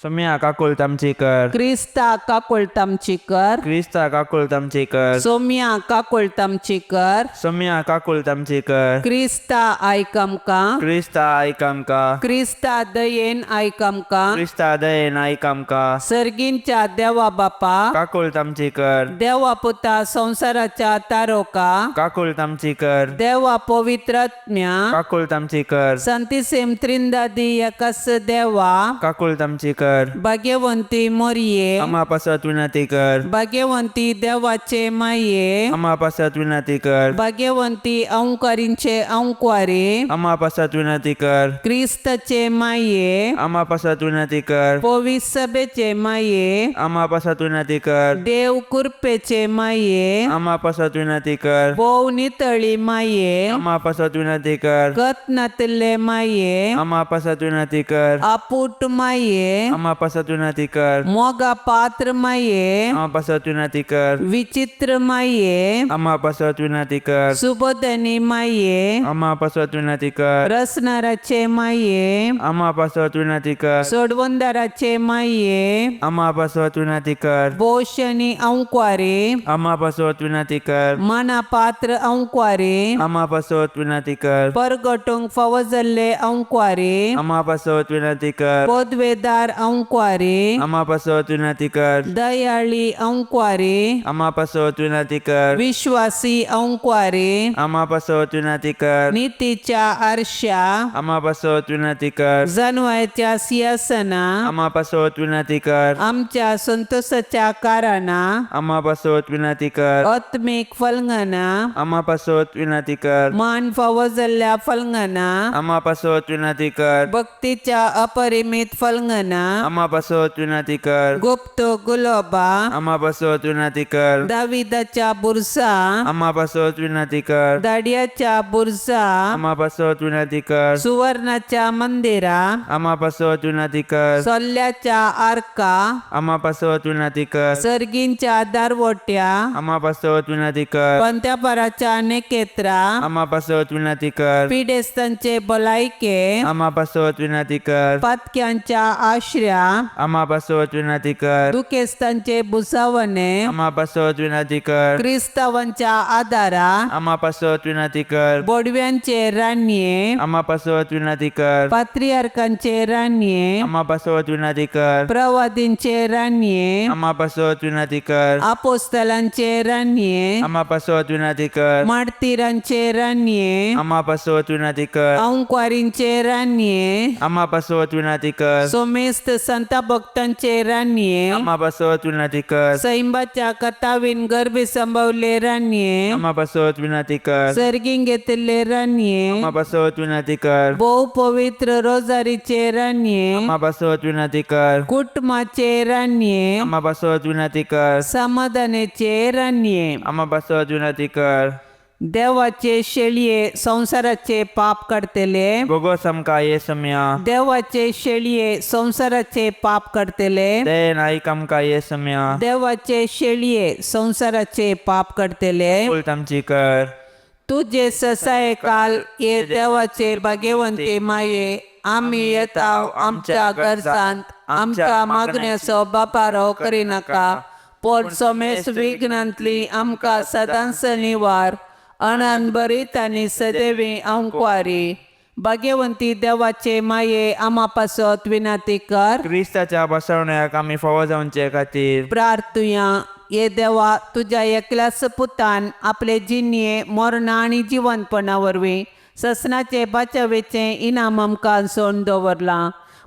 सोम्या काकुळतामची कर. क्रिस्ता काकुळतामची कर. क्रिस्ता काकुळतामची कर. सोम्या काकुळतामची कर. सोम्या काकुळतामची कर. क्रिस्ता आयक आमकां. क्रिस्ता आयक आमकां. क्रिस्ता दयेन आयक आमकां. क्रिस्ता दयेन आयक आमकां. सर्गींच्या देवा बापा काकुळतामची कर. देवा पुता संसाराच्या तारोका काकुळतामची कर. देवा पवित्रात्म्या काकुळतामची कर. संतिसेम त्रिंदादी एकस देवा काकुळतामची कर. कर. भाग्यवंती मोरये, आम्हा पासत विनंती कर. भाग्यवंती देवाचे माये, आम्हा पासत विनंती कर. भाग्यवंती अंकारींचे अंकवारे, आम्हा पासत विनंती कर. क्रिस्ताचे माये, आम्हा पासत विनंती कर. पवित्र सभेचे माये, आम्हा पासत विनंती कर. देव कृपेचे माये, आम्हा पासत विनंती कर. बोव नितळी माये, आम्हा पासत विनंती कर. कतनातले माये, आम्हा पासत विनंती कर. आपुट माये, आम्हा पासत विनंती कर. मोगा पात्र माये, आम्हा पासत विनंती कर. विचित्र माये, आम्हा पासत विनंती कर. सुबोधनी माये, आम्हा पासत विनंती कर. रसनाराचे माये, आम्हा पासत विनंती कर. सोडवंदाराचे माये, आम्हा पासत विनंती कर. भोषणी अंकवारे, आम्हा पासत विनंती कर. मनापात्र अंकवारे, आम्हा पासत विनंती कर. परगटूंक फवजल्ले अंकवारे, आम्हा पासत विनंती कर. पदवेदार अंकवारे, आम्हा पासत विनंती कर. दयाळी अंकवारे, आम्हा पासत विनंती कर. विश्वासी अंकवारे, आम्हा पासत विनंती कर. नीतीच्या आरशा, आम्हा पासत विनंती कर. जणवायच्या सिंहासना, आम्हा पासत विनंती कर. आमच्या संतोषाच्या काराना, आम्हा पासत विनंती कर. आत्मिक फलंगना, आम्हा पासत विनंती कर. मान फवजल्ल्या फलंगना, आम्हा पासत विनंती कर. भक्तीच्या अपरिमित फलंगना, आम्हा पासत विनंती कर. गुप्त गुलाबा, आम्हा पासत विनंती कर. दाविदाच्या बुरसा, आम्हा पासत विनंती कर. दाडियाच्या बुरसा, आम्हा पासत विनंती कर. सुवर्णाच्या मंदिरा, आम्हा पासत विनंती कर. सल्ल्याच्या आर्का, आम्हा पासत विनंती कर. सर्गींच्या दारवट्या, आम्हा पासत विनंती कर. पंत्यापराच्या नेकेत्रा, आम्हा पासत विनंती कर. पिडेस्तांचे भलायके, आम्हा पासत विनंती कर. पातक्यांच्या आश्र्या, आम्हा पासत विनंती कर. दुखेस्तांचे बुसावणे, आम्हा पासत विनंती कर. क्रिस्तावांच्या आदारा, आम्हा पासत विनंती कर. बोडव्यांचे रान्ये, आम्हा पासत विनंती कर. पात्रियार्कांचे रान्ये, आम्हा पासत विनंती कर. प्रवादींचे रान्ये, आम्हा पासत विनंती कर. अपोस्तलांचे रान्ये, आम्हा पासत विनंती कर. मार्तिरांचे रान्ये, आम्हा पासत विनंती कर. अंकवारींचे रान्ये, आम्हा पासत विनंती कर. सोमेस्त संत भक्तांचे रान्ये, आम्हा पासत विनंती कर. सैंबाच्या कथावीन गर्भी संभवले रान्ये, आम्हा पासत विनंती कर. सर्गीन घेतले रान्ये, आम्हा पासत विनंती कर. बहु पवित्र रोजारीचे रान्ये, आम्हा पासत विनंती कर. कुटुंबाचे रान्ये, आम्हा पासत विनंती कर. समाधानाचे रान्ये, आम्हा पासत विनंती कर. देवाचे शेळये संसाराचे पाप काढतेले, बोगस आमका येसम्या. देवाचे शेळये संसाराचे पाप काढतेले, देन ऐक आमका येसम्या. देवाचे शेळये संसाराचे पाप काढतेले, उलट आमची कर. तुझे ससाय काल ये देवाचे भाग्यवंते माये, आम्ही येताव आमच्या गरजांत, आमच्या मागण्याचो बापारो करी नका, पण सोमेस विघ्नांतली आमका सदांच निवार, अनंत बरीत आणि सदैवी अंकवारी. भाग्यवंती देवाचे माये, आम्हा पासत विनंती कर. क्रिस्ताच्या बसवण्याक आम्ही फावो जावचे खातीर प्रार्थुया. ये देवा, तुझ्या एकल्याच पुतान आपले जिन्ये मरणा आणि जिवंतपणा वरवीं ससनाचे बाचावेचे इनाम आमकां सोडून दवरला.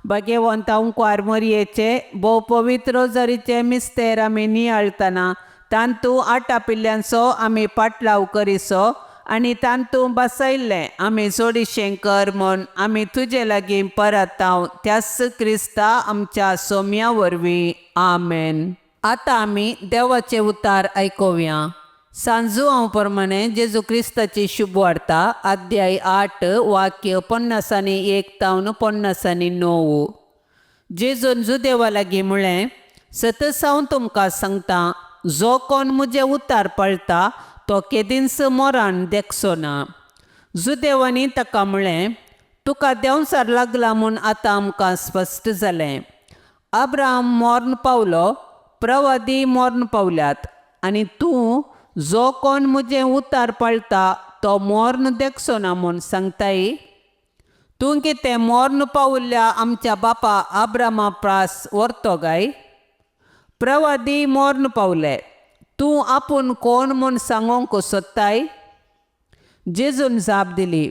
भाग्यवंत अंकवार मरयेचे भोव पवित्र जरीचे मिस्तेर आमी नियाळतना तांतू आटा पिल्ल्यांचो आमी पाटलाव करिसो, आनी तांतू बसयल्ले आमी सोडिशें कर म्हूण आमी तुजे लागीं परताव, त्याच क्रिस्ता आमच्या सोम्या वरवीं. आमेन. आतां आमी देवाचे उतार आयकुया. सांजू हांव प्रमाणे जेजू क्रिस्ताची शुभ वार्ता अध्याय 8 वाक्य 51 तावन 59. जेजून जुदेवा लागीं म्हळें, सतत हांव तुमकां सांगता, जो कोण म्हजे उतार पळटा तो केदींच मोरान देखचो ना. जुदेवानी ताका म्हळें, तुका देंवचार लागला म्हूण आतां आमकां स्पश्ट जालें. अब्राहम मरण पावलो, प्रवादी मरण पावल्यात, आनी तूं जो कोण म्हजें उतार पळटा तो मरण देखचो ना म्हूण सांगताय. तूं कितें मरण पावल्ल्या आमच्या बापा अब्राहमा प्रास व्हरतो काय? प्रवादी मरण पावले, तूं आपूण कोण म्हूण सांगोंक सोदताय? जेजून जाप दिली,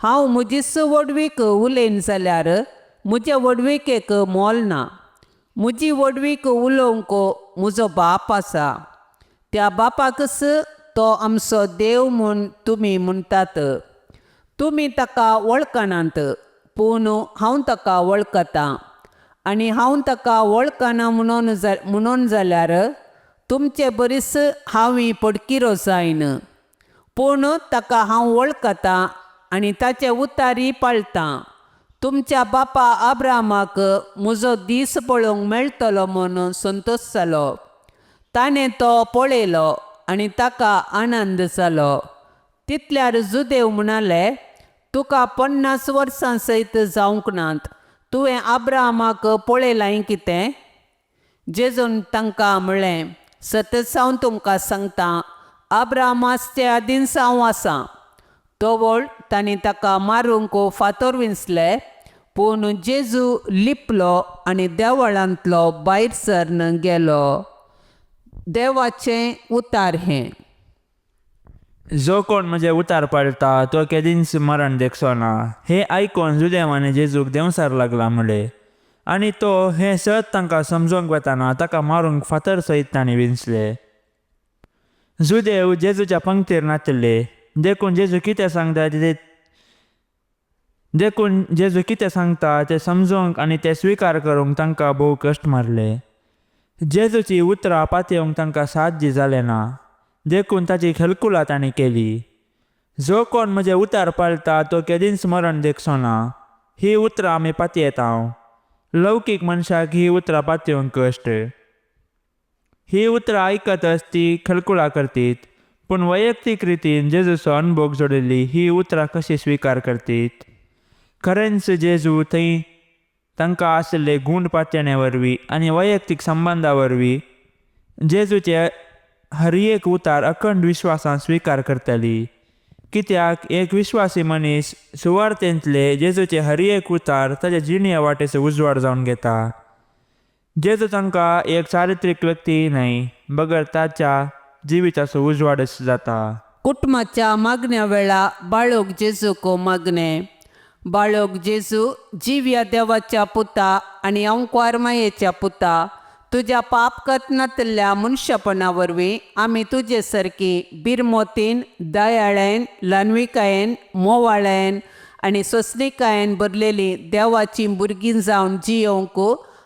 हांव म्हजीच वडवीक उलयन जाल्यार म्हज्या वडविकेक मोल ना. म्हजी वडवीक उलोवंक म्हजो बाप आसा, त्या बापाकच तो आमचो देव म्हूण तुमी म्हणटात. तुमी ताका वळखनात, पूण हांव ताका वळखतां. आनी हांव ताका वळखना म्हणून जाल्यार तुमचे बरीच हांवें पडकिरो जायन. पूण ताका हांव वळखतां आनी ताचे उतारी पाळटां. तुमच्या बापा आब्रामाक म्हजो दीस पळोवंक मेळटलो म्हूण संतोश जालो. ताणें तो पळयलो आनी ताका आनंद जालो. तितल्यार जुदेव म्हणाले, तुका 50 वर्सां सयत जावंक नात, तुवें आब्रामाक पळयलां कितें? जेजून तांकां म्हणलें, सतत हांव तुमकां सांगतां, आब्रामाचे आदीन हांव आसां. तोवळ तांणी ताका मारूंक फातर विंचले, पूण जेजू लिपलो आनी देवळांतलो भायर सरन गेलो. देवाचें उतार हें. जो कोण म्हजे उतार पाळटा तो केदींच मरण देखचो ना. हे आयकून जुदेवांनी जेजूक देंवसार लागला म्हणले. आनी तो हें सत तांकां समजोवंक वताना ताका मारूंक फातर सयत तांणी विंचले. जुदेव जेजूच्या पंक्तीर नाचले. देखून जेजू कितें सांगता तें समजूंक आनी तें स्विकार करूंक तांकां भोव कश्ट मारले. जेजूची उतरां पातयेवंक तांकां साध्य जालें ना. देखून ताची खलकुलां तांणी केली. जो कोण म्हजे उतार पाळटा तो केदींच मरण देखचो ना. ही उतरां आमी पातयेतांव. लौकीक मनशाक ही उतरां पातयेवंक कश्ट. ही उतरां आयकतच ती खलकुलां करतीत, पूण वैयक्तीक रितीन जेजूचो अनुभव जोडिल्ली ही उतरां कशी स्विकार करतीत. खरेंच जेजू थंय तांकां आशिल्ले गूण पातयणे वरवीं आनी वैयक्तीक संबंदा वरवीं जेजूचे हर एक उतार अखंड विश्वासान स्विकार करतली. कित्याक एक विश्वासी मनीस सुवार्थेंतले जेजूचे हर एक उतार ताच्या जिणेच्या वाटेचो उजवाड जावन घेता. जेजू तांकां एक चारित्रीक व्यक्ती न्हय, बगर ताच्या जिविताचो उजवाडच जाता. कुटुंबाच्या मागण्या वेळा बाळोक जेजूक मागणें. बाळोक जेजू, जिव्या देवाच्या पुता आनी अंकार मायेच्या पुता, तुज्या पापकत्नांतल्या मनशापणा वरवीं आमी तुजे सारकी बिरमोतीन, दयाळेन, ल्हानविकायेन, मोवाळेन आनी सोंसणीकायेन भरलेली देवाची भुरगीं जावन जियोंक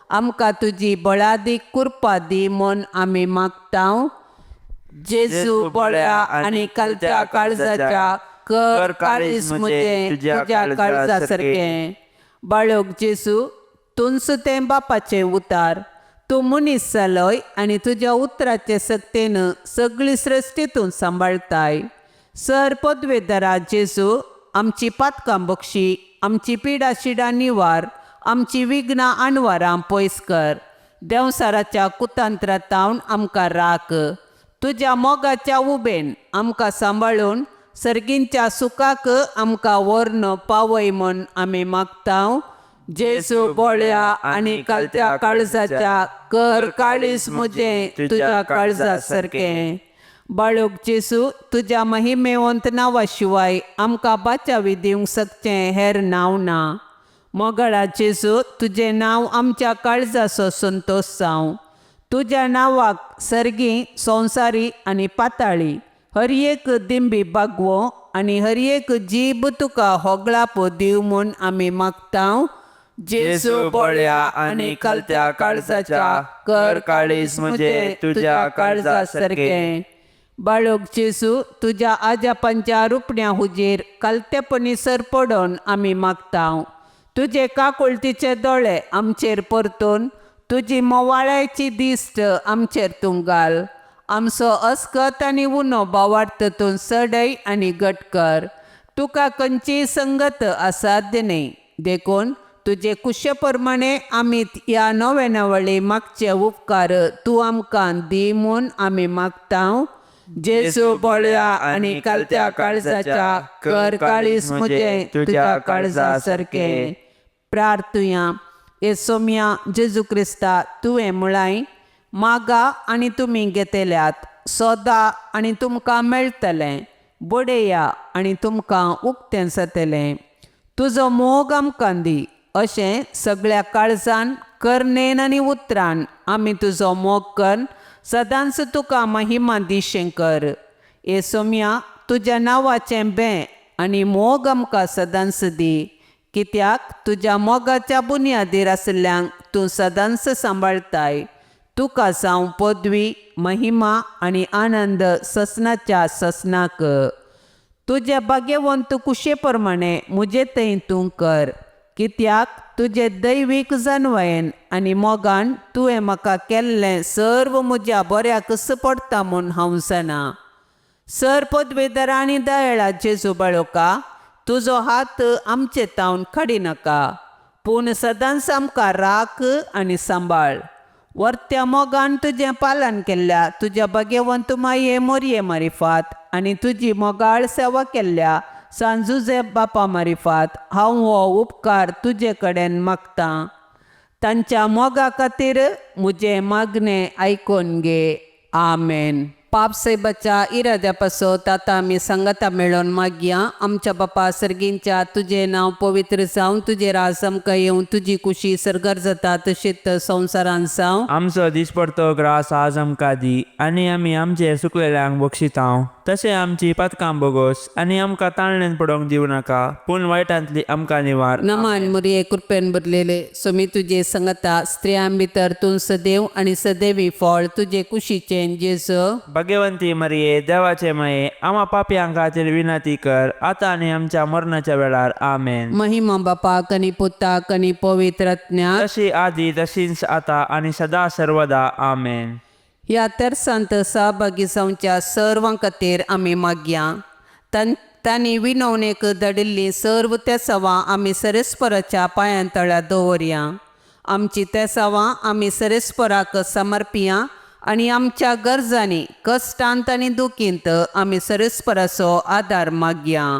आमकां तुजी बळादीक कृपा दी म्हूण आमी मागतांव. जेजू बळ्या आनी कलत्या काळजाच्या कर काळीज म्हजें तुज्या काळजा सारकें. बाळोक जेजू, तुंच तें बापाचें उतार. तूं मनीस जालोय आनी तुज्या उतराचे सक्तेन सगळी सृश्टी तूं सांबाळताय. सर पदवेदरा जेजू, आमची पातकां बक्षी, आमची पिडा शिडा निवार, आमची विघ्नां आनवारां पयस कर. देंवसाराच्या कुतांत्रांतावन आमकां राख. तुज्या मोगाच्या उबेन आमकां सांबाळून सर्गींच्या सुखाक आमकां व्हरून पावय म्हूण आमी मागतांव. जेजू बळ्या आनी कलत्या काळजाच्या कर काळीज म्हजें तुज्या काळजा सारकें. बाळोक जेजू, तुज्या महिमेवंत नांवा शिवाय आमकां बाचावी दिवंक शकचें हेर नांव ना. मोगळा जेजू, तुजें नांव आमच्या काळजाचो संतोश जावं. तुज्या नांवाक सर्गी, संवसारी आनी पाताळी हर एक दिंबी बागवो आनी हर एक जीब तुका होगळाप दिव म्हूण आमी मागतांव. जेजू बळ्या आनी कलत्या काळजाच्या कर काळीज म्हजें तुज्या काळजा सारकें. बाळोक जेजू, तुज्या आजापांच्या रुपण्या हुजेर कलतेपणी सर पडोवन आमी मागतांव. तुजे काकुळतीचे दोळे आमचेर परतून तुजी मोवाळ्याची दिश्ट आमचेर तूं घाल. आमचो अस्कत आनी उनो बोवाड तूं सडय आनी घट कर. तुका खंयची संगत असाध्य न्हय. देखून तुजे कुशे प्रमाणे आमी ह्या नवें मागचे उपकार तूं आमकां दी म्हूण आमी मागतांव. जेजू बळ्या आनी कलत्या काळजाच्या कर काळीज म्हजें तुज्या काळजा सारकें. प्रार्थुया. येसोम्या जेजू क्रिस्ता, तुवें म्हळाय, मागा आनी तुमी घेतल्यात, सोदा आनी तुमकां मेळटलें, बडया आनी तुमकां उक्तें जातलें. तुजो मोग आमकां दी. अशें सगळ्या काळजान करनेन आनी उतरान आमी तुजो मोग कर सदांच तुका महिमा दिशें कर. येसोम्या तुज्या नांवाचें बें आनी मोग आमकां सदांच दी, कित्याक तुज्या मोगाच्या बुनयादीर आशिल्ल्यांक तूं सदांच सांबाळताय. तुका जावं पदवी, महिमा आनी आनंद ससनाच्या ससनाक. तुजे भाग्यवंत कुशे प्रमाणे मुजे थंय तूं कर, कित्याक तुजे दैवीक जानवायेन आनी मोगान तुवें म्हाका केल्लें सर्व म्हज्या बऱ्याकच पडटा म्हूण हांव जाणा. सर पदवेदारा आनी दयाळा जेजू बाळोका, तुजो हात आमचे तावन काडी नाका, पूण सदांच आमकां राख आनी सांबाळ. वर्त्या मोगान तुजें पालन केल्ल्या तुज्या भाग्यवंत माये मोरये मारिफात आनी तुजी मोगाळ सेवा केल्ल्या सांजुजे बापा मारिफात हांव हो उपकार तुजे कडेन मागतां. तांच्या मोगा खातीर म्हजें मागणें आयकोन घे. आमेन. पाप साहेबाच्या इराद्या पासत आतां आमी सांगाता मेळोन मागया. आमच्या बापा सर्गींच्या तुजें नांव पवित्र जावं, तुजें राज आमकां येवं, तुजी कुशी सर्गार जाता तशीच संवसारान जावं. आमचो दिसपडतो ग्रास आज आमकां दी, आनी आमी आमचेर सुकलेल्यांक बक्षितांव. तशें आमची पातकां बोगोस आनी आमकां ताळणेन पडोवंक दिवं नाका, पूण वायटांतली आमकां निवार. नमान मुरये कृपेन भरलेले सोमी तुजे सांगता स्त्रियां भितर तूं सदैव आनी सदैवी फळ तुजे कुशीचें जेजू. भाग्यवंती मरिये, देवाचे माये, आम्हा पापयांक खातीर विनंती कर, आतां आनी आमच्या मरणाच्या वेळार. आमेन. महिमा बापाक आनी पुताक आनी पवित्र आत्म्याक, तशी आदी तशींच आतां आनी सदा सर्वदा. आमेन. ह्या तेर्सांत सहभागी जावच्या सर्वां खातीर आमी मागया. तांणी विनवणेक धाडिल्ली सर्व तेसावां आमी सरेस्पराच्या पांयां तळ्यार दवरया. आमची तेसावां आमी सरेस्पराक समर्पिया आनी आमच्या गरजांनी, कश्टांत आनी दुखींत आमी सरेस्पराचो आदार मागया.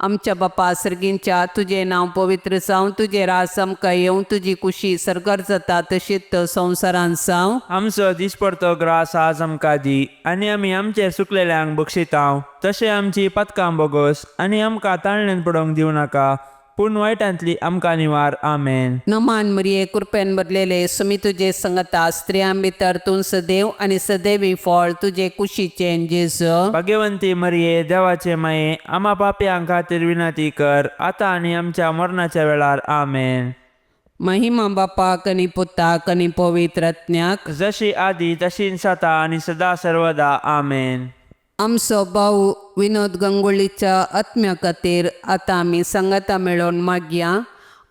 आमच्या बापा सर्गींच्या तुजें नांव पवित्र जावं, तुजें राज आमकां येवं, तुजी कुशी सर्गार जाता तशीच संवसारान जावं. आमचो दिसपडतो ग्रास आज आमकां दी, आनी आमी आमचेर सुकलेल्यांक बक्षितांव. तशें आमची पातकां बोगोस आनी आमकां ताळणेन पडोवंक दिवं नाका, पूण वायटांतली आमकां निवार. आमेन. नमान मरिये कृपेन भरलेले सोमी तुजे सांगता स्त्रियां भितर तूं सदैव आनी सदैवी फळ तुजे कुशीचें जेजू. भाग्यवंती मरिये, देवाचे माये, आम्हा पापयांक खातीर विनंती कर, आतां आनी आमच्या मरणाच्या वेळार. आमेन. महिमा बापाक आनी पुताक आनी पवित्र आत्म्याक, जशी आदी तशींच आतां आनी सदा सर्वदा. आमेन. आमचो भाऊ विनोद गंगोळीच्या आत्म्या खातीर आतां आमी सांगाता मेळोन मागया.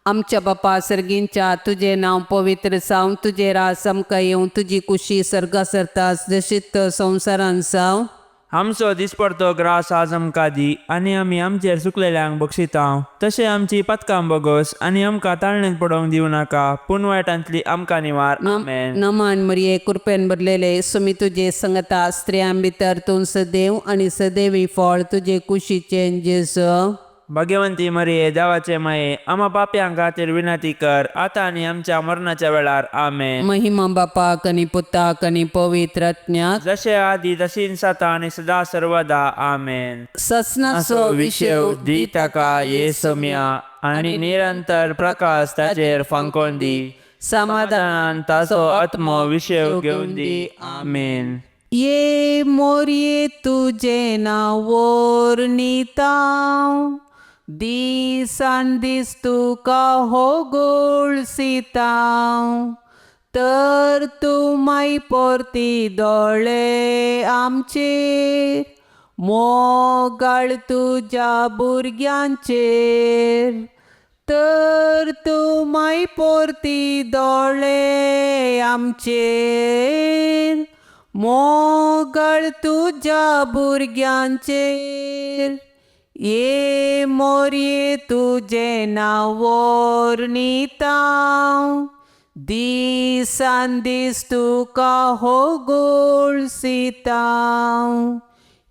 आमच्या बापा सर्गींच्या तुजें नांव पवित्र जावं, तुजें राज आमकां येवं, तुजी कुशी सर्गा सरता जशीच संवसारान जावं. आमचो दिसपडतो ग्रास आज आमकां दी, आनी आमी आमचेर सुकलेल्यांक बक्षितांव. तशें आमची पातकां बोगोस आनी आमकां ताळणेन पडोवंक दिवं नाका, पूण वायटांतली आमकां निवार. आमेन. नमान मरिये कृपेन भरलेले सोमी तुजे सांगता स्त्रियां भितर तूं सदैव आनी सदैवी फळ तुजे कुशीचें जेजू. भाग्यवंती मरिये, देवाचे माये, आम्हा पापयांक खातीर विनंती कर, आतां आनी आमच्या मरणाच्या वेळार. आमेन. महिमा बापाक आनी पुताक आनी पवित्र आत्म्याक, जशें आदी तशींच आतां आनी सदा सर्वदा. आमेन. ससनाचो विशेव दी ताका येसोम्या, आनी निरंतर प्रकाश ताचेर फांकोन दी. समाधानान ताचो आत्मो विशेव घेवन दी. आमेन. ये मोरये तुजे नांवर नितां, दिसान दीस तुका होगोळसितां, तर तूं माई परती दोळे आमचेर, मोगाळ तुज्या भुरग्यांचेर, तर तूं माई परती दोळे आमचेर, मोगाळ तुज्या भुरग्यांचेर. ये मोरये तुजे नांवर नितां, दिसान दीस तुका होगोळसितां,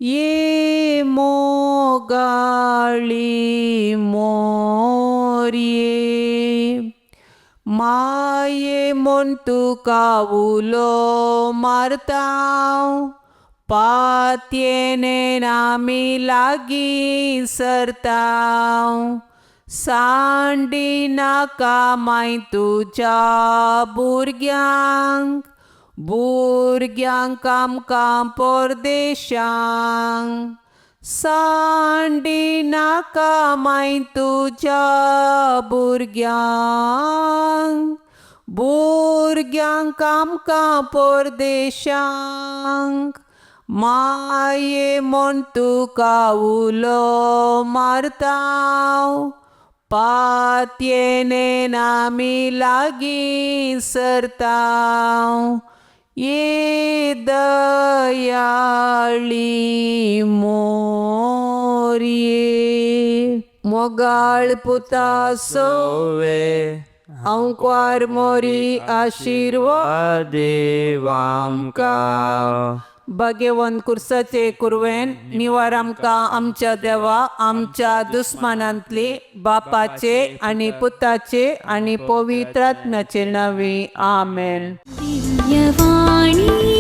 ये मोगाळी मोरये. माये म्हूण तुका उलो मारतां, पातयेन आमी लागीं सरतां, सांडी नाका माय तुज्या भुरग्यांक आमकां परदेशांक सांडी नाका माय तुज्या भुरग्यांक आमकां परदेशांक माये म्हूण तुका उलो मारतां पातयेन आमी लागीं सरतां ये दयाळी मोरये मोगाळ पुता सोवे अंकार मोरी आशिर्वाद देव आमकां भगवंत कुर्साचे कुरवेन निवार आमकां आमच्या देवा आमच्या दुस्मानांतली बापाचे आनी पुताचे आनी पवित्र आत्म्याचे नांवे आमेन. दिव्यवाणी